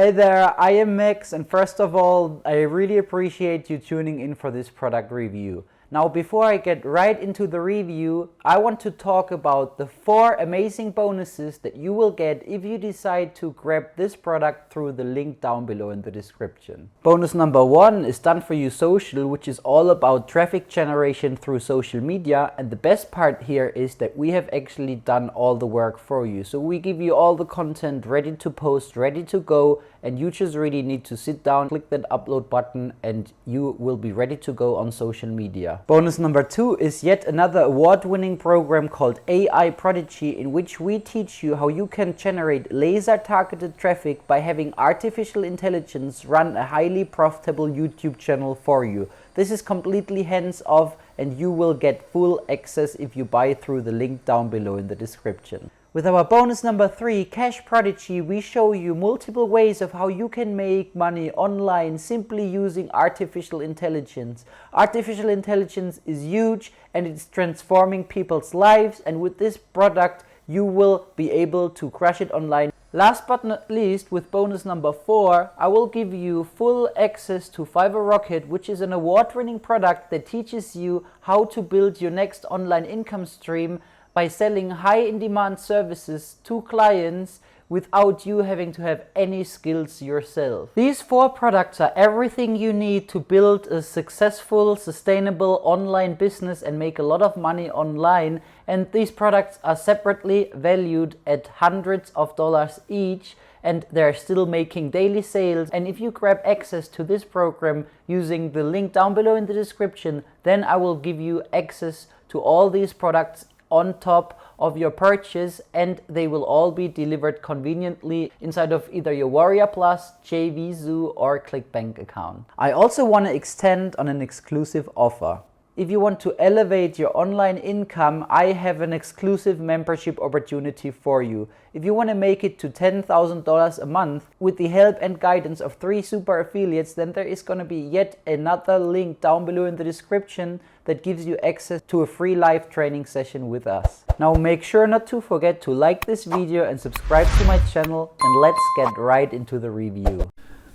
Hey there, I am Max, and first of all, I really appreciate you tuning in for this product review. Now, before I get right into the review, I want to talk about the 4 amazing bonuses that you will get if you decide to grab this product through the link down below in the description. Bonus number 1 is Done For You Social, which is all about traffic generation through social media, and the best part here is that we have actually done all the work for you. So we give you all the content ready to post, ready to go, and you just really need to sit down, click that upload button, and you will be ready to go on social media. Bonus number 2 is yet another award-winning program called AiProductEngine, in which we teach you how you can generate laser-targeted traffic by having artificial intelligence run a highly profitable YouTube channel for you. This is completely hands-off, and you will get full access if you buy through the link down below in the description. With our bonus number 3, Cash Prodigy, we show you multiple ways of how you can make money online simply using artificial intelligence. Artificial intelligence is huge and it's transforming people's lives, and with this product you will be able to crush it online. Last but not least, with bonus number 4, I will give you full access to Fiverr Rocket, which is an award-winning product that teaches you how to build your next online income stream by selling high-in-demand services to clients without you having to have any skills yourself. These 4 products are everything you need to build a successful, sustainable online business and make a lot of money online. And these products are separately valued at hundreds of dollars each, and they're still making daily sales. And if you grab access to this program using the link down below in the description, then I will give you access to all these products on top of your purchase, and they will all be delivered conveniently inside of either your Warrior Plus, JV Zoo or ClickBank account. I also want to extend on an exclusive offer. If you want to elevate your online income, I have an exclusive membership opportunity for you. If you want to make it to $10,000 a month with the help and guidance of 3 super affiliates, then there is going to be yet another link down below in the description that gives you access to a free live training session with us. Now make sure not to forget to like this video and subscribe to my channel, and let's get right into the review.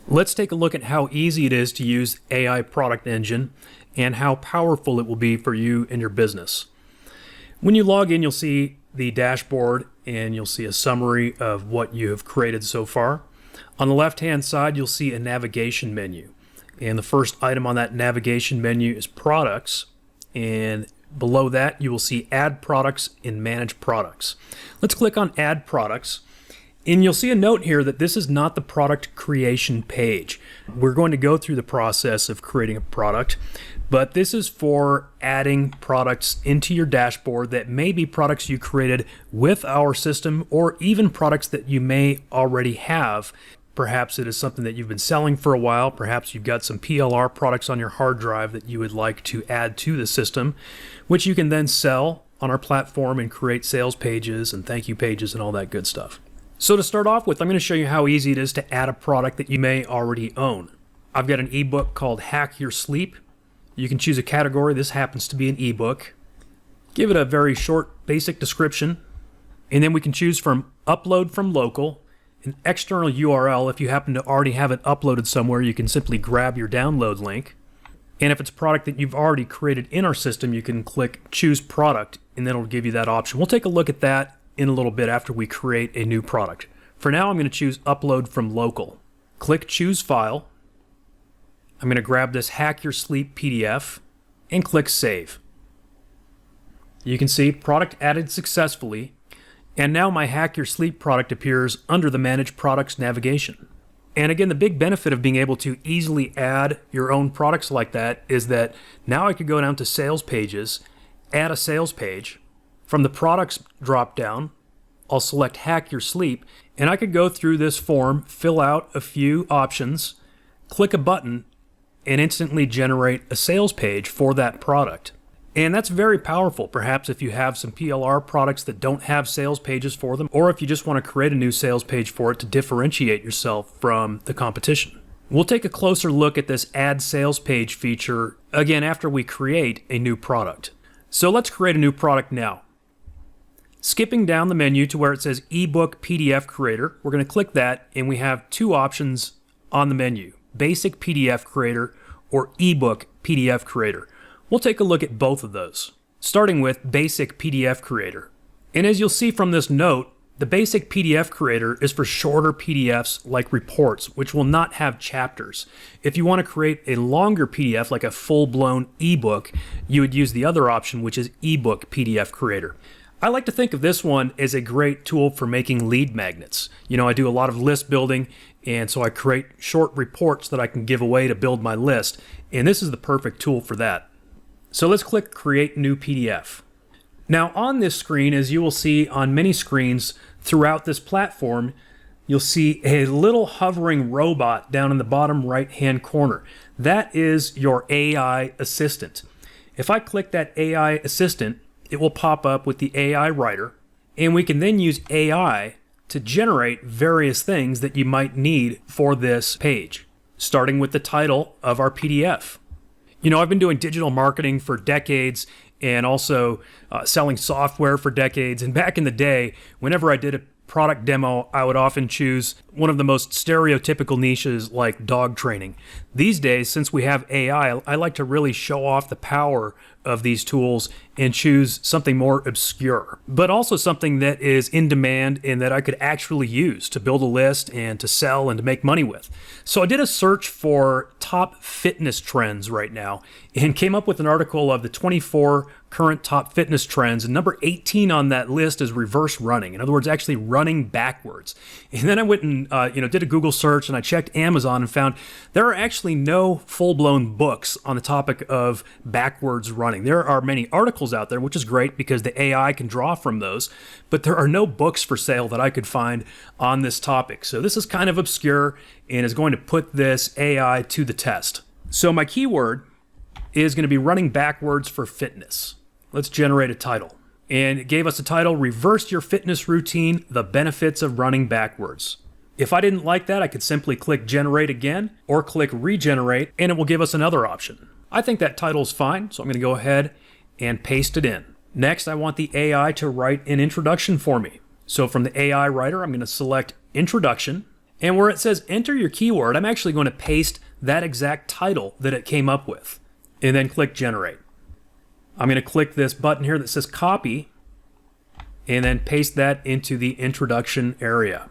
Let's take a look at how easy it is to use AI Product Engine and how powerful it will be for you and your business. When you log in, you'll see the dashboard and you'll see a summary of what you have created so far. On the left-hand side, you'll see a navigation menu. And the first item on that navigation menu is Products. And below that, you will see Add Products and Manage Products. Let's click on Add Products. And you'll see a note here that this is not the product creation page. We're going to go through the process of creating a product, but this is for adding products into your dashboard that may be products you created with our system, or even products that you may already have. Perhaps it is something that you've been selling for a while. Perhaps you've got some PLR products on your hard drive that you would like to add to the system, which you can then sell on our platform and create sales pages and thank you pages and all that good stuff. So to start off with, I'm going to show you how easy it is to add a product that you may already own. I've got an ebook called Hack Your Sleep. You can choose a category. This happens to be an ebook. Give it a very short, basic description. And then we can choose from Upload from Local, an external URL. If you happen to already have it uploaded somewhere, you can simply grab your download link. And if it's a product that you've already created in our system, you can click Choose Product, and then it'll give you that option. We'll take a look at that in a little bit after we create a new product. For now, I'm going to choose Upload from Local. Click Choose File. I'm going to grab this Hack Your Sleep PDF and click Save. You can see product added successfully, and now my Hack Your Sleep product appears under the Manage Products navigation. And again, the big benefit of being able to easily add your own products like that is that now I could go down to Sales Pages, add a sales page. From the Products drop-down, I'll select Hack Your Sleep, and I could go through this form, fill out a few options, click a button, and instantly generate a sales page for that product. And that's very powerful, perhaps if you have some PLR products that don't have sales pages for them, or if you just want to create a new sales page for it to differentiate yourself from the competition. We'll take a closer look at this Add Sales Page feature again after we create a new product. So let's create a new product now. Skipping down the menu to where it says ebook PDF creator, we're going to click that and we have two options on the menu, basic PDF creator or ebook PDF creator. We'll take a look at both of those, starting with basic PDF creator. And as you'll see from this note, the basic PDF creator is for shorter PDFs like reports, which will not have chapters. If you want to create a longer PDF, like a full-blown ebook, you would use the other option, which is ebook PDF creator. I like to think of this one as a great tool for making lead magnets. You know, I do a lot of list building, and so I create short reports that I can give away to build my list, and this is the perfect tool for that. So let's click Create New PDF. Now on this screen, as you will see on many screens throughout this platform, you'll see a little hovering robot down in the bottom right-hand corner. That is your AI assistant. If I click that AI assistant, it will pop up with the AI writer, and we can then use AI to generate various things that you might need for this page, starting with the title of our PDF. You know, I've been doing digital marketing for decades and also selling software for decades. And back in the day, whenever I did a product demo, I would often choose one of the most stereotypical niches like dog training. These days, since we have AI, I like to really show off the power of these tools and choose something more obscure, but also something that is in demand and that I could actually use to build a list and to sell and to make money with. So I did a search for top fitness trends right now and came up with an article of the 24 current top fitness trends, and number 18 on that list is reverse running. In other words, actually running backwards. And then I went and did a Google search, and I checked Amazon and found there are actually no full-blown books on the topic of backwards running. There are many articles out there, which is great because the AI can draw from those, but there are no books for sale that I could find on this topic. So this is kind of obscure and is going to put this AI to the test. So my keyword is going to be running backwards for fitness. Let's generate a title. And it gave us a title, Reverse Your Fitness Routine, The Benefits of Running Backwards. If I didn't like that, I could simply click Generate again or click Regenerate, and it will give us another option. I think that title's fine, so I'm going to go ahead and paste it in. Next, I want the AI to write an introduction for me. So from the AI writer, I'm going to select Introduction, and where it says Enter Your Keyword, I'm actually going to paste that exact title that it came up with, and then click Generate. I'm going to click this button here that says Copy, and then paste that into the introduction area.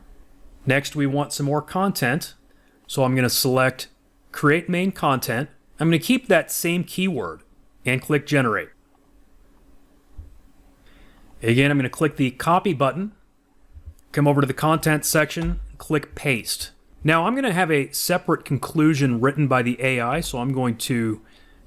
Next, we want some more content, so I'm going to select Create Main Content. I'm going to keep that same keyword and click Generate. Again, I'm going to click the Copy button, come over to the Content section, click Paste. Now, I'm going to have a separate conclusion written by the AI, so I'm going to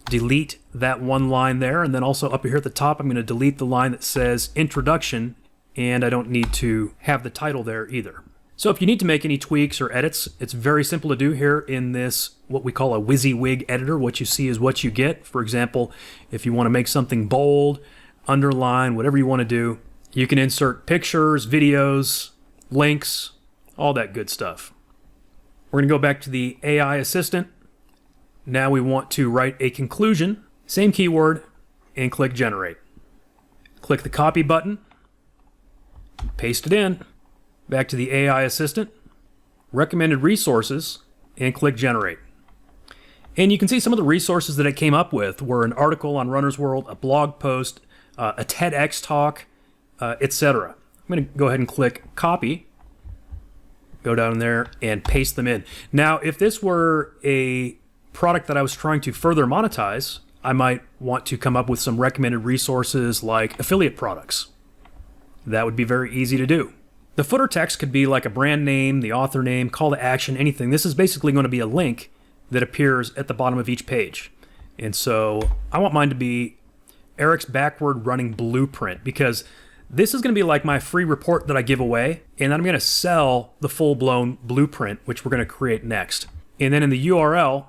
delete that one line there, and then also up here at the top, I'm going to delete the line that says Introduction, and I don't need to have the title there either. So if you need to make any tweaks or edits, it's very simple to do here in this, what we call a WYSIWYG editor. What you see is what you get. For example, if you want to make something bold, underline, whatever you want to do, you can insert pictures, videos, links, all that good stuff. We're going to go back to the AI assistant. Now we want to write a conclusion, same keyword, and click Generate. Click the Copy button, paste it in, back to the AI assistant, recommended resources, and click Generate. And you can see some of the resources that it came up with were an article on Runner's World, a blog post, a TEDx talk, etc. I'm going to go ahead and click Copy, go down there, and paste them in. Now, if this were a product that I was trying to further monetize, I might want to come up with some recommended resources like affiliate products. That would be very easy to do. The footer text could be like a brand name, the author name, call to action, anything. This is basically going to be a link that appears at the bottom of each page. And so I want mine to be Eric's Backward Running Blueprint, because this is going to be like my free report that I give away, and then I'm going to sell the full-blown blueprint, which we're going to create next. And then in the URL,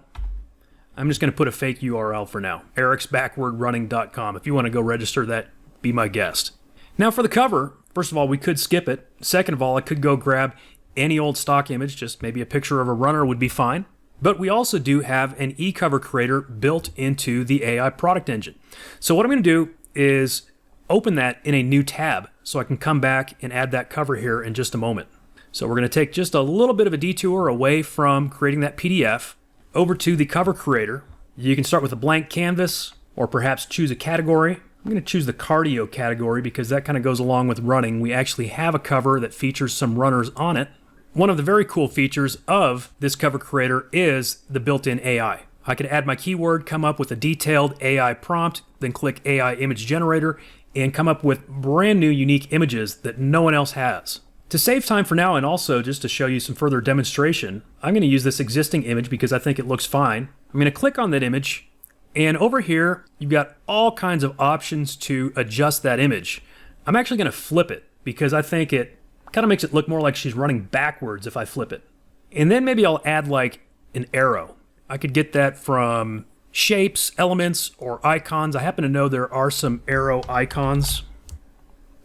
I'm just going to put a fake URL for now, ericsbackwardrunning.com. If you want to go register that, be my guest. Now for the cover, first of all, we could skip it. Second of all, I could go grab any old stock image, just maybe a picture of a runner would be fine. But we also do have an e-cover creator built into the AI product engine. So what I'm going to do is open that in a new tab so I can come back and add that cover here in just a moment. So we're going to take just a little bit of a detour away from creating that PDF over to the cover creator. You can start with a blank canvas or perhaps choose a category. I'm going to choose the cardio category because that kind of goes along with running. We actually have a cover that features some runners on it. One of the very cool features of this cover creator is the built-in AI. I could add my keyword, come up with a detailed AI prompt, then click AI image generator, and come up with brand new unique images that no one else has. To save time for now and also just to show you some further demonstration, I'm going to use this existing image because I think it looks fine. I'm going to click on that image, and over here you've got all kinds of options to adjust that image. I'm actually going to flip it because I think it kind of makes it look more like she's running backwards if I flip it. And then maybe I'll add like an arrow. I could get that from shapes, elements, or icons. I happen to know there are some arrow icons.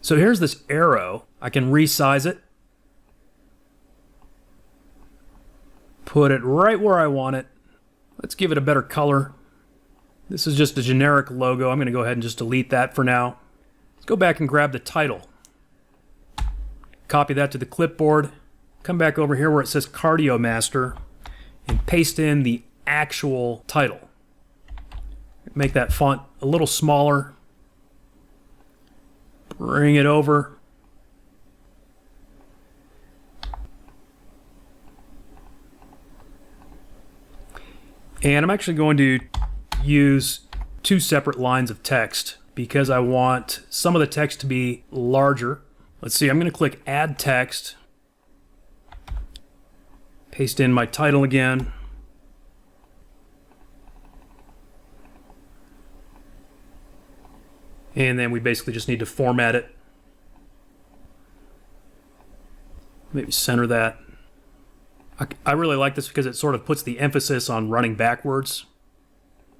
So here's this arrow. I can resize it. Put it right where I want it. Let's give it a better color. This is just a generic logo. I'm going to go ahead and just delete that for now. Let's go back and grab the title. Copy that to the clipboard. Come back over here where it says Cardio Master and paste in the actual title. Make that font a little smaller. Bring it over. And I'm actually going to use two separate lines of text because I want some of the text to be larger. Let's see, I'm going to click Add Text. Paste in my title again. And then we basically just need to format it. Maybe center that. I really like this because it sort of puts the emphasis on running backwards.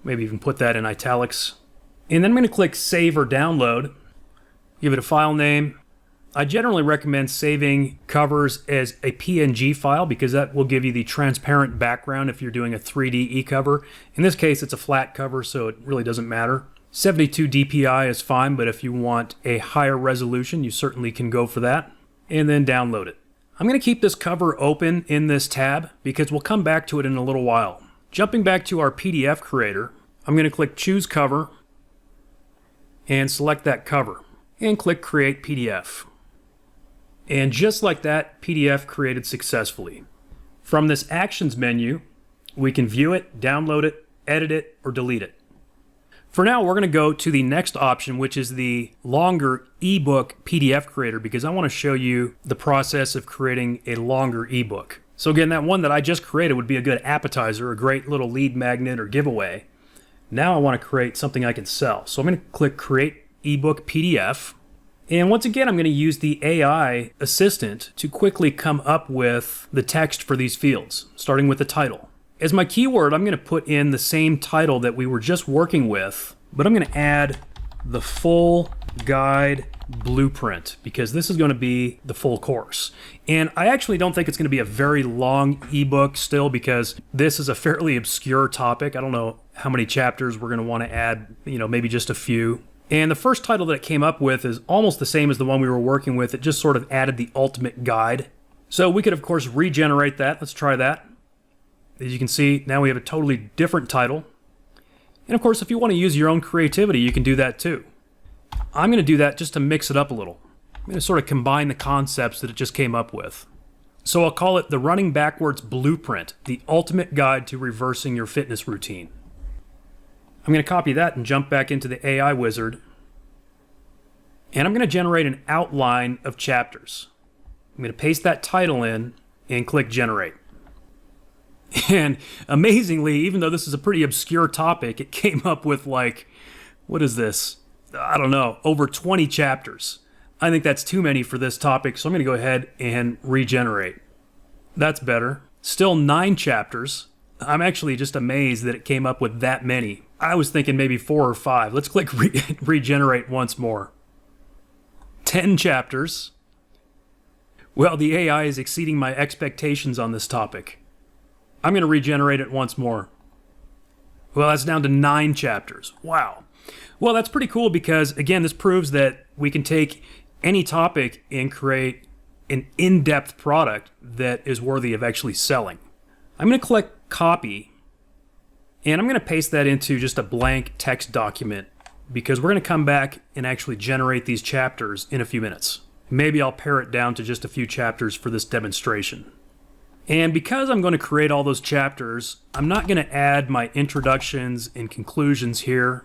Maybe even put that in italics. And then I'm going to click Save or Download. Give it a file name. I generally recommend saving covers as a PNG file because that will give you the transparent background if you're doing a 3D e-cover. In this case, it's a flat cover, so it really doesn't matter. 72 dpi is fine, but if you want a higher resolution, you certainly can go for that. And then download it. I'm going to keep this cover open in this tab because we'll come back to it in a little while. Jumping back to our PDF creator, I'm going to click Choose Cover and select that cover and click Create PDF. And just like that, PDF created successfully. From this Actions menu, we can view it, download it, edit it, or delete it. For now, we're going to go to the next option, which is the longer ebook PDF creator, because I want to show you the process of creating a longer ebook. So again, that one that I just created would be a good appetizer, a great little lead magnet or giveaway. Now I want to create something I can sell. So I'm going to click Create Ebook PDF. And once again, I'm going to use the AI assistant to quickly come up with the text for these fields, starting with the title. As my keyword, I'm going to put in the same title that we were just working with, but I'm going to add the full guide blueprint because this is going to be the full course. And I actually don't think it's going to be a very long ebook still because this is a fairly obscure topic. I don't know how many chapters we're going to want to add, maybe just a few. And the first title that it came up with is almost the same as the one we were working with. It just sort of added the ultimate guide. So we could, of course, regenerate that. Let's try that. As you can see, now we have a totally different title. And of course, if you want to use your own creativity, you can do that too. I'm going to do that just to mix it up a little. I'm going to sort of combine the concepts that it just came up with. So I'll call it the Running Backwards Blueprint, the ultimate guide to reversing your fitness routine. I'm going to copy that and jump back into the AI wizard. And I'm going to generate an outline of chapters. I'm going to paste that title in and click Generate. And amazingly, even though this is a pretty obscure topic, it came up with what is this? I don't know, over 20 chapters. I think that's too many for this topic, so I'm going to go ahead and regenerate. That's better. Still 9 chapters. I'm actually just amazed that it came up with that many. I was thinking maybe 4 or 5. Let's click regenerate once more. 10 chapters. Well, the AI is exceeding my expectations on this topic. I'm going to regenerate it once more. Well, that's down to 9 chapters. Wow. Well, that's pretty cool because, again, this proves that we can take any topic and create an in-depth product that is worthy of actually selling. I'm going to click copy, and I'm going to paste that into just a blank text document because we're going to come back and actually generate these chapters in a few minutes. Maybe I'll pare it down to just a few chapters for this demonstration. And because I'm going to create all those chapters, I'm not going to add my introductions and conclusions here.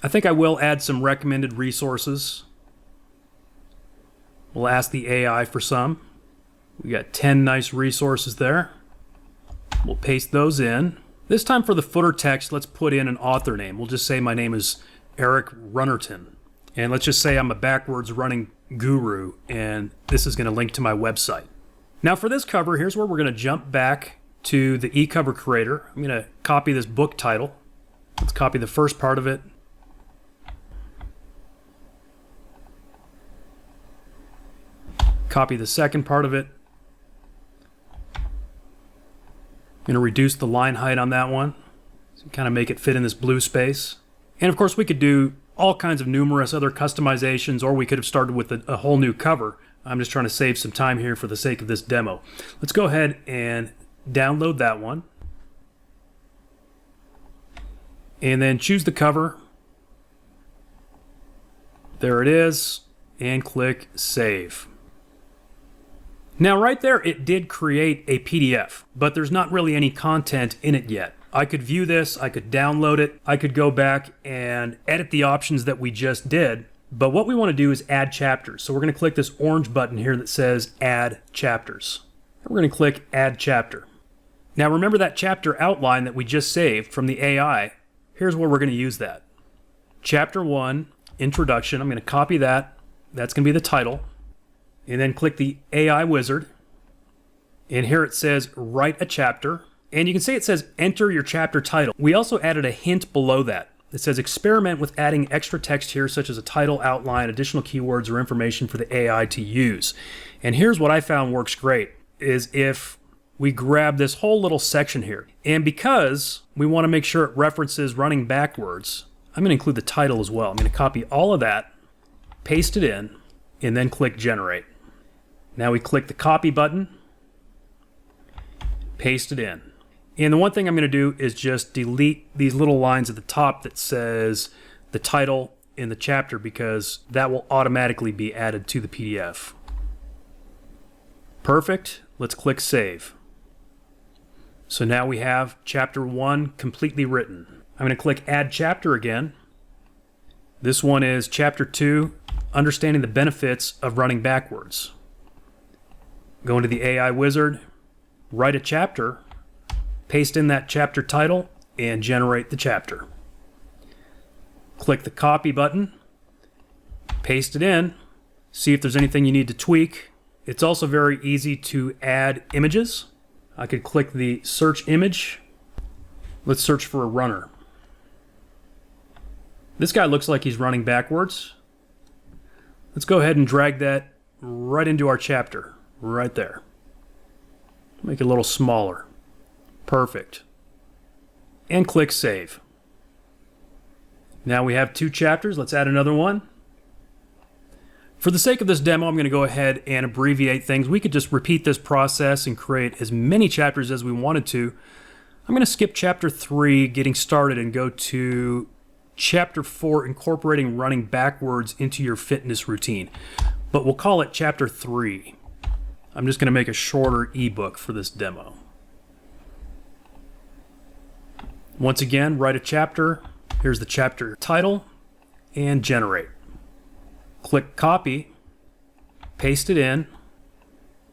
I think I will add some recommended resources. We'll ask the AI for some. We got 10 nice resources there. We'll paste those in. This time for the footer text, let's put in an author name. We'll just say my name is Eric Runnerton. And let's just say I'm a backwards running guru, and this is going to link to my website. Now for this cover, here's where we're going to jump back to the eCover creator. I'm going to copy this book title. Let's copy the first part of it. Copy the second part of it. I'm going to reduce the line height on that one, so kind of make it fit in this blue space. And of course we could do all kinds of numerous other customizations, or we could have started with a whole new cover. I'm just trying to save some time here for the sake of this demo. Let's go ahead and download that one. And then choose the cover. There it is. And click Save. Now right there, it did create a PDF, but there's not really any content in it yet. I could view this, I could download it, I could go back and edit the options that we just did. But what we want to do is add chapters. So we're going to click this orange button here that says Add Chapters. We're going to click Add Chapter. Now remember that chapter outline that we just saved from the AI. Here's where we're going to use that. Chapter 1, Introduction. I'm going to copy that. That's going to be the title. And then click the AI wizard. And here it says Write a Chapter. And you can see it says Enter your chapter title. We also added a hint below that. It says experiment with adding extra text here, such as a title, outline, additional keywords, or information for the AI to use. And here's what I found works great, is if we grab this whole little section here. And because we want to make sure it references running backwards, I'm going to include the title as well. I'm going to copy all of that, paste it in, and then click Generate. Now we click the copy button, paste it in. And the one thing I'm going to do is just delete these little lines at the top that says the title in the chapter, because that will automatically be added to the PDF. Perfect. Let's click Save. So now we have Chapter 1 completely written. I'm going to click Add Chapter again. This one is Chapter 2, Understanding the Benefits of Running Backwards. Go into the AI wizard, write a chapter, paste in that chapter title, and generate the chapter. Click the copy button, paste it in, see if there's anything you need to tweak. It's also very easy to add images. I could click the search image. Let's search for a runner. This guy looks like he's running backwards. Let's go ahead and drag that right into our chapter, right there. Make it a little smaller. Perfect. And click Save. Now we have 2 chapters. Let's add another one. For the sake of this demo, I'm going to go ahead and abbreviate things. We could just repeat this process and create as many chapters as we wanted to. I'm going to skip Chapter 3, Getting Started, and go to Chapter 4, Incorporating Running Backwards into Your Fitness Routine. But we'll call it Chapter 3. I'm just going to make a shorter ebook for this demo. Once again, write a chapter. Here's the chapter title, and generate. Click Copy, paste it in,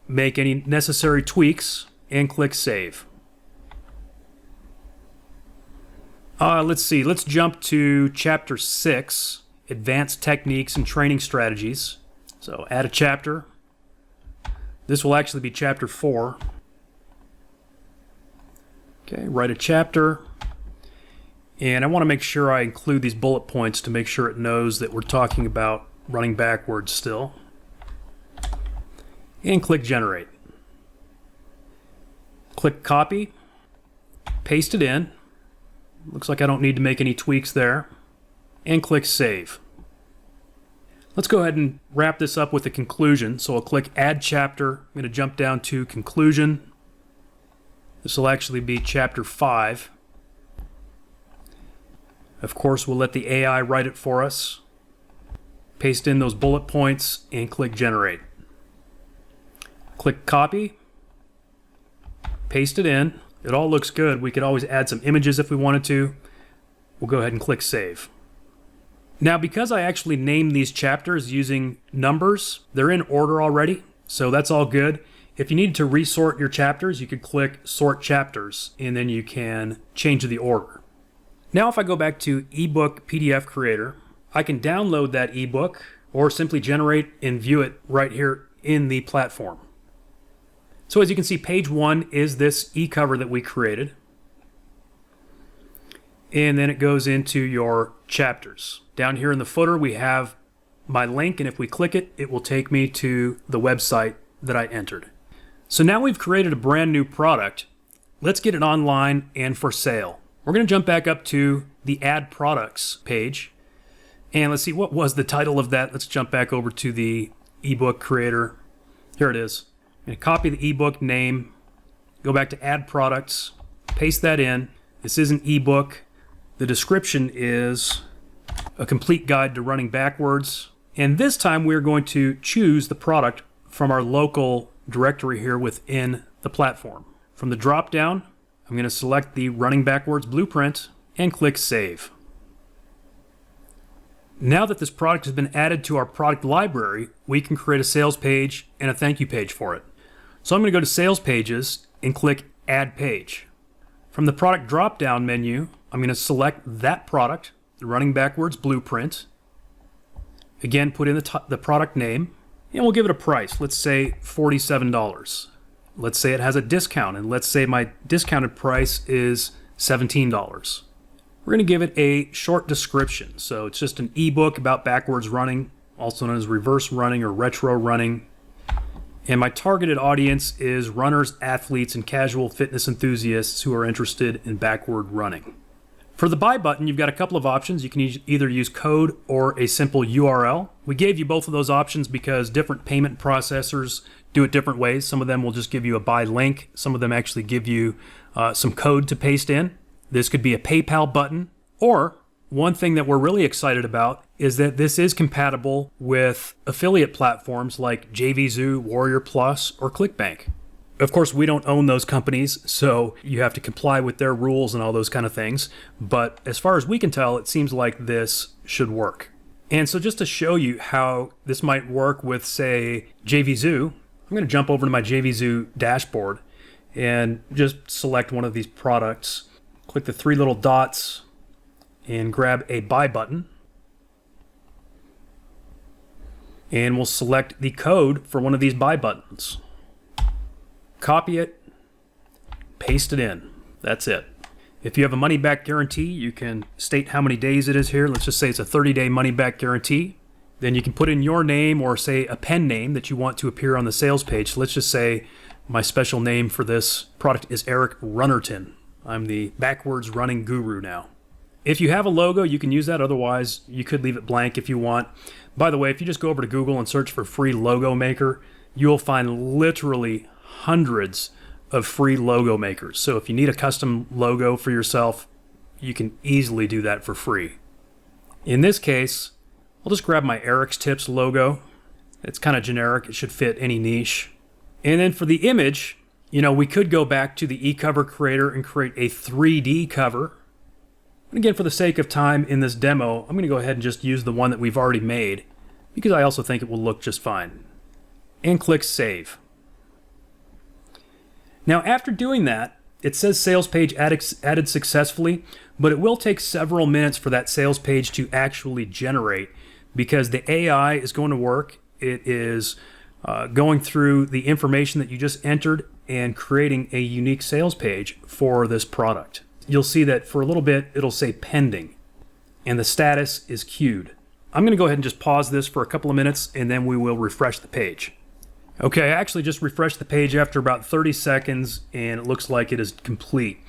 make any necessary tweaks, and click Save. Let's see, let's jump to Chapter 6, Advanced Techniques and Training Strategies. So add a chapter. This will actually be Chapter 4. Okay, write a chapter. And I want to make sure I include these bullet points to make sure it knows that we're talking about running backwards still. And click Generate. Click Copy, paste it in. Looks like I don't need to make any tweaks there. and click Save. Let's go ahead and wrap this up with a conclusion. So I'll click Add Chapter. I'm going to jump down to Conclusion. This will actually be Chapter 5. Of course, we'll let the AI write it for us. Paste in those bullet points and click Generate. Click Copy. Paste it in. It all looks good. We could always add some images if we wanted to. We'll go ahead and click Save. Now, because I actually named these chapters using numbers, they're in order already, so that's all good. If you need to resort your chapters, you could click Sort Chapters, and then you can change the order. Now, if I go back to eBook PDF Creator, I can download that ebook or simply generate and view it right here in the platform. So as you can see, page 1 is this e-cover that we created. And then it goes into your chapters. Down here in the footer, we have my link, and if we click it, it will take me to the website that I entered. So now we've created a brand new product. Let's get it online and for sale. We're going to jump back up to the Add Products page. And let's see, what was the title of that? Let's jump back over to the ebook creator. Here it is. I'm going to copy the ebook name, go back to Add Products, paste that in. This is an ebook. The description is a complete guide to running backwards. And this time we're going to choose the product from our local directory here within the platform. From the drop down, I'm going to select the running backwards blueprint and click Save. Now that this product has been added to our product library, we can create a sales page and a thank you page for it. So I'm going to go to Sales Pages and click Add Page. From the product drop-down menu, I'm going to select that product, the running backwards blueprint. Again, put in the product name, and we'll give it a price. Let's say $47. Let's say it has a discount, and let's say my discounted price is $17. We're going to give it a short description. So it's just an ebook about backwards running, also known as reverse running or retro running. And my targeted audience is runners, athletes, and casual fitness enthusiasts who are interested in backward running. For the buy button, you've got a couple of options. You can either use code or a simple URL. We gave you both of those options because different payment processors do it different ways. Some of them will just give you a buy link. Some of them actually give you some code to paste in. This could be a PayPal button, or one thing that we're really excited about is that this is compatible with affiliate platforms like JVZoo, Warrior Plus, or ClickBank. Of course, we don't own those companies, so you have to comply with their rules and all those kind of things. But as far as we can tell, it seems like this should work. And so just to show you how this might work with, say, JVZoo, I'm going to jump over to my JVZoo dashboard and just select one of these products. Click the three little dots and grab a buy button. And we'll select the code for one of these buy buttons. Copy it, paste it in. That's it. If you have a money-back guarantee, you can state how many days it is here. Let's just say it's a 30-day money-back guarantee. Then you can put in your name or say a pen name that you want to appear on the sales page. So let's just say my special name for this product is Eric Runnerton. I'm the backwards running guru now. If you have a logo, you can use that. Otherwise, you could leave it blank if you want. By the way, if you just go over to Google and search for free logo maker, you'll find literally hundreds of free logo makers. So if you need a custom logo for yourself, you can easily do that for free. In this case, I'll just grab my Eric's Tips logo. It's kind of generic. It should fit any niche. And then for the image, we could go back to the eCover creator and create a 3D cover. And again, for the sake of time in this demo, I'm going to go ahead and just use the one that we've already made because I also think it will look just fine. And click Save. Now, after doing that, it says sales page added successfully, but it will take several minutes for that sales page to actually generate because the AI is going to work. It is going through the information that you just entered and creating a unique sales page for this product. You'll see that for a little bit, it'll say pending, and the status is queued. I'm going to go ahead and just pause this for a couple of minutes, and then we will refresh the page. Okay, I actually just refreshed the page after about 30 seconds, and it looks like it is complete.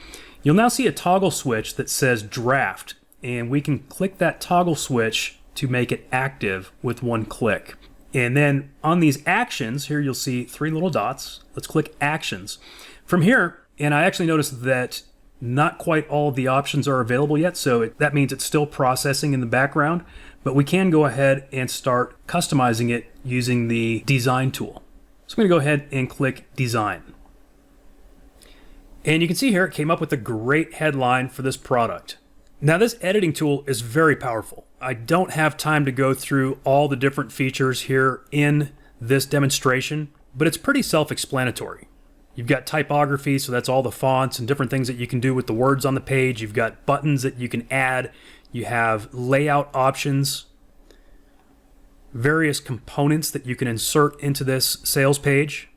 You'll now see a toggle switch that says draft, and we can click that toggle switch to make it active with one click. And then on these actions, here you'll see 3 little dots. Let's click actions. From here, and I actually noticed that not quite all of the options are available yet, so that means it's still processing in the background, but we can go ahead and start customizing it using the design tool. So I'm going to go ahead and click design. And you can see here it came up with a great headline for this product. Now this editing tool is very powerful. I don't have time to go through all the different features here in this demonstration, but it's pretty self-explanatory. You've got typography, so that's all the fonts and different things that you can do with the words on the page. You've got buttons that you can add. You have layout options, various components that you can insert into this sales page.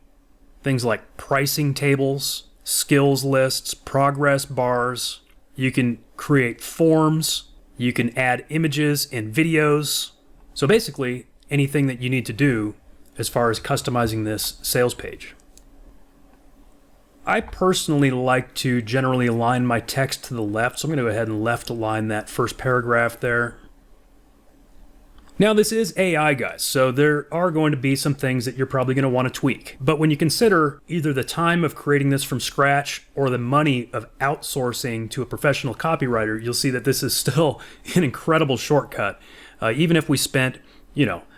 Things like pricing tables, skills lists, progress bars. You can create forms. You can add images and videos. So basically, anything that you need to do as far as customizing this sales page. I personally like to generally align my text to the left, so I'm going to go ahead and left align that first paragraph there. Now this is AI, guys, so there are going to be some things that you're probably going to want to tweak. But when you consider either the time of creating this from scratch or the money of outsourcing to a professional copywriter, you'll see that this is still an incredible shortcut. Even if we spent,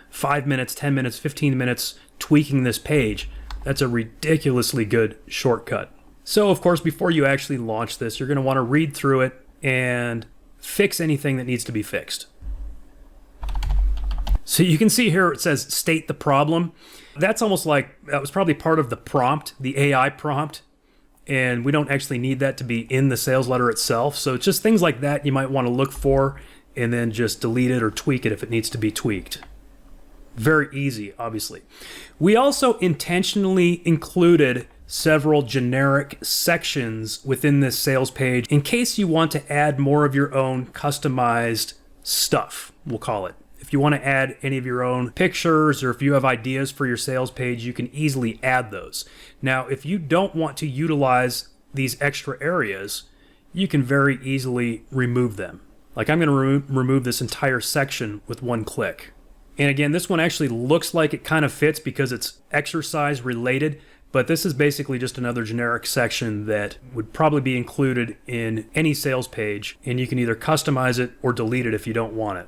5 minutes, 10 minutes, 15 minutes tweaking this page, that's a ridiculously good shortcut. So of course, before you actually launch this, you're going to want to read through it and fix anything that needs to be fixed. So you can see here it says state the problem. That's almost like that was probably part of the prompt, the AI prompt, and we don't actually need that to be in the sales letter itself. So it's just things like that you might want to look for and then just delete it or tweak it if it needs to be tweaked. Very easy, obviously. We also intentionally included several generic sections within this sales page in case you want to add more of your own customized stuff, we'll call it. If you want to add any of your own pictures or if you have ideas for your sales page, you can easily add those. Now, if you don't want to utilize these extra areas, you can very easily remove them. Like I'm going to remove this entire section with one click. And again, this one actually looks like it kind of fits because it's exercise related, but this is basically just another generic section that would probably be included in any sales page, and you can either customize it or delete it if you don't want it.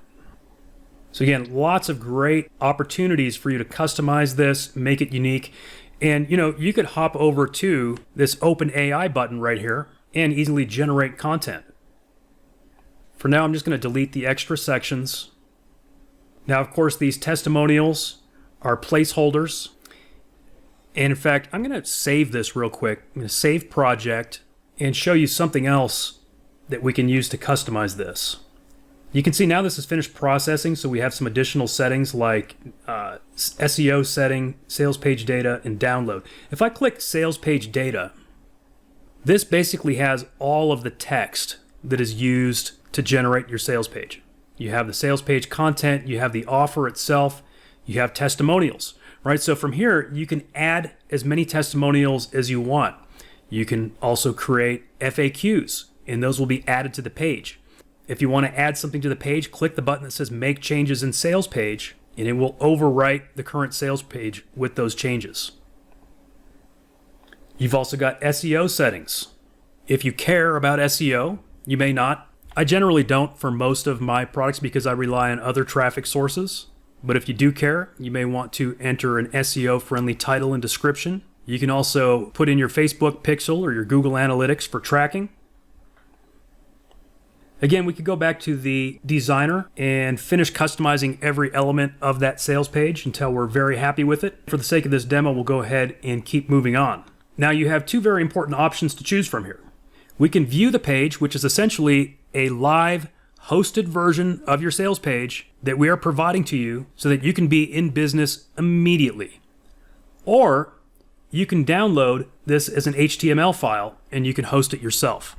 So again, lots of great opportunities for you to customize this, make it unique. And you could hop over to this Open AI button right here and easily generate content. For now, I'm just going to delete the extra sections. Now, of course, these testimonials are placeholders. And in fact, I'm going to save this real quick. I'm going to save project and show you something else that we can use to customize this. You can see now this is finished processing, so we have some additional settings like SEO setting, sales page data, and download. If I click sales page data, this basically has all of the text that is used to generate your sales page. You have the sales page content, you have the offer itself, you have testimonials, right? So from here, you can add as many testimonials as you want. You can also create FAQs, and those will be added to the page. If you want to add something to the page, click the button that says Make Changes in Sales Page, and it will overwrite the current sales page with those changes. You've also got SEO settings. If you care about SEO, you may not. I generally don't for most of my products because I rely on other traffic sources. But if you do care, you may want to enter an SEO-friendly title and description. You can also put in your Facebook pixel or your Google Analytics for tracking. Again, we could go back to the designer and finish customizing every element of that sales page until we're very happy with it. For the sake of this demo, we'll go ahead and keep moving on. Now you have two very important options to choose from here. We can view the page, which is essentially a live hosted version of your sales page that we are providing to you so that you can be in business immediately. Or you can download this as an HTML file and you can host it yourself.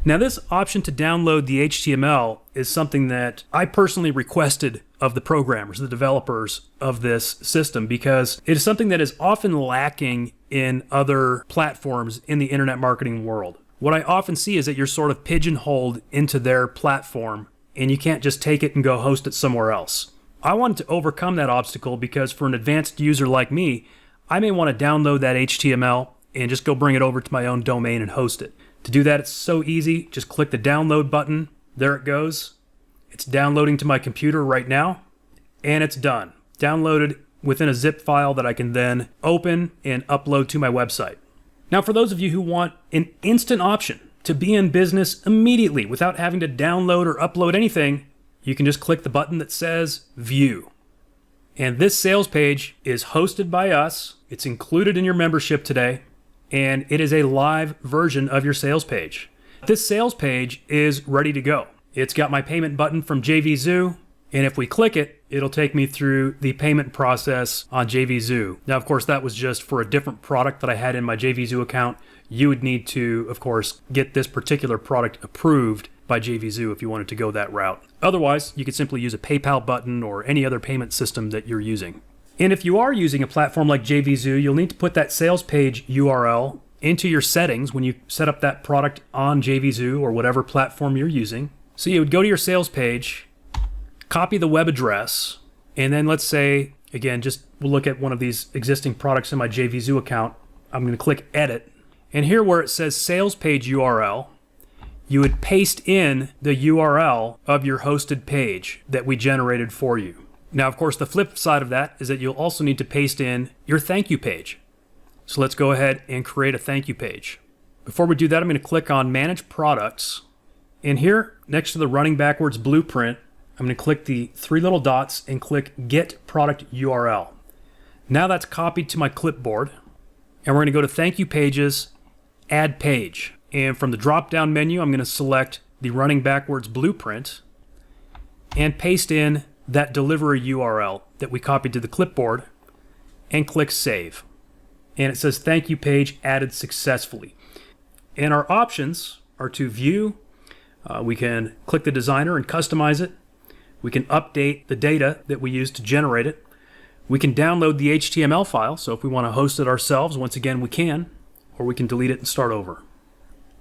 Now this option to download the HTML is something that I personally requested of the programmers, the developers of this system, because it is something that is often lacking in other platforms in the internet marketing world. what I often see is that you're sort of pigeonholed into their platform and you can't just take it and go host it somewhere else. I wanted to overcome that obstacle because for an advanced user like me, I may want to download that HTML and just go bring it over to my own domain and host it. To do that, it's so easy. Just click the download button. There it goes. It's downloading to my computer right now, and it's done. Downloaded within a zip file that I can then open and upload to my website. Now, for those of you who want an instant option to be in business immediately without having to download or upload anything, you can just click the button that says View. And this sales page is hosted by us. It's included in your membership today, and it is a live version of your sales page. This sales page is ready to go. It's got my payment button from JVZoo, and if we click it, it'll take me through the payment process on JVZoo. Now, of course, that was just for a different product that I had in my JVZoo account. You would need to, of course, get this particular product approved by JVZoo if you wanted to go that route. Otherwise, you could simply use a PayPal button or any other payment system that you're using. And if you are using a platform like JVZoo, you'll need to put that sales page URL into your settings when you set up that product on JVZoo or whatever platform you're using. So you would go to your sales page, copy the web address, and then let's say, again, we'll look at one of these existing products in my JVZoo account. I'm going to click Edit. And here where it says Sales Page URL, you would paste in the URL of your hosted page that we generated for you. Now, of course, the flip side of that is that you'll also need to paste in your thank you page. So let's go ahead and create a thank you page. Before we do that, I'm going to click on Manage Products. And here, next to the Running Backwards Blueprint, I'm going to click the three little dots and click Get Product URL. Now that's copied to my clipboard. And we're going to go to Thank You Pages, Add Page. And from the drop-down menu, I'm going to select the Running Backwards Blueprint and paste in that delivery URL that we copied to the clipboard and click Save. And it says Thank You Page added successfully. And our options are to view. We can click the designer and customize it. We can update the data that we use to generate it. We can download the HTML file, so if we want to host it ourselves, once again we can, or we can delete it and start over.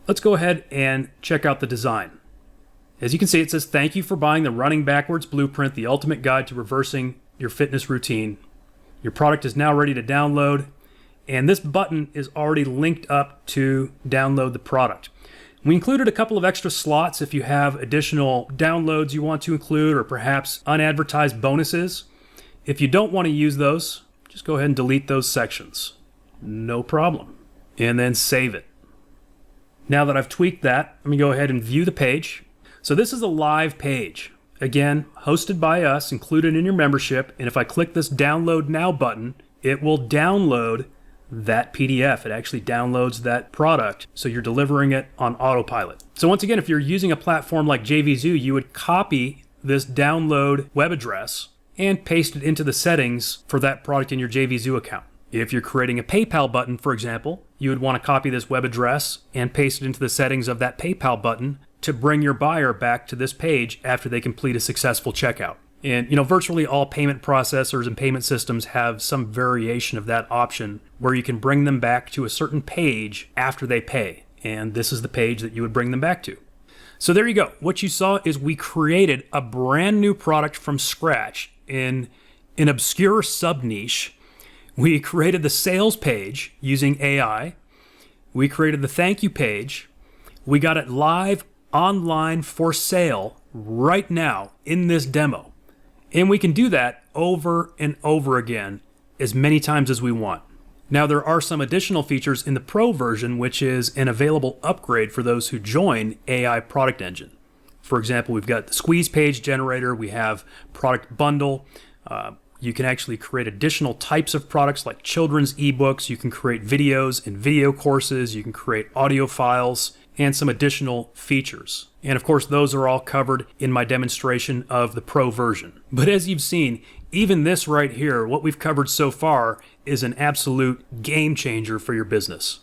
Let's go ahead and check out the design. As you can see, it says, thank you for buying the Running Backwards Blueprint, the ultimate guide to reversing your fitness routine. Your product is now ready to download, and this button is already linked up to download the product. We included a couple of extra slots if you have additional downloads you want to include, or perhaps unadvertised bonuses. If you don't want to use those, just go ahead and delete those sections. No problem. And then save it. Now that I've tweaked that, let me go ahead and view the page. So this is a live page. Again, hosted by us, included in your membership. And if I click this Download Now button, it will download that PDF. It actually downloads that product, so you're delivering it on autopilot. So once again, if you're using a platform like JVZoo, you would copy this download web address and paste it into the settings for that product in your JVZoo account. If you're creating a PayPal button, for example, you would want to copy this web address and paste it into the settings of that PayPal button to bring your buyer back to this page after they complete a successful checkout. And, virtually all payment processors and payment systems have some variation of that option where you can bring them back to a certain page after they pay. And this is the page that you would bring them back to. So there you go. What you saw is we created a brand new product from scratch in an obscure sub-niche. We created the sales page using AI. We created the thank you page. We got it live online for sale right now in this demo. And we can do that over and over again as many times as we want. Now, there are some additional features in the Pro version, which is an available upgrade for those who join AI Product Engine. For example, we've got the squeeze page generator, we have product bundle. You can actually create additional types of products like children's ebooks. You can create videos and video courses. You can create audio files and some additional features. And of course, those are all covered in my demonstration of the Pro version. But as you've seen, even this right here, what we've covered so far, is an absolute game changer for your business.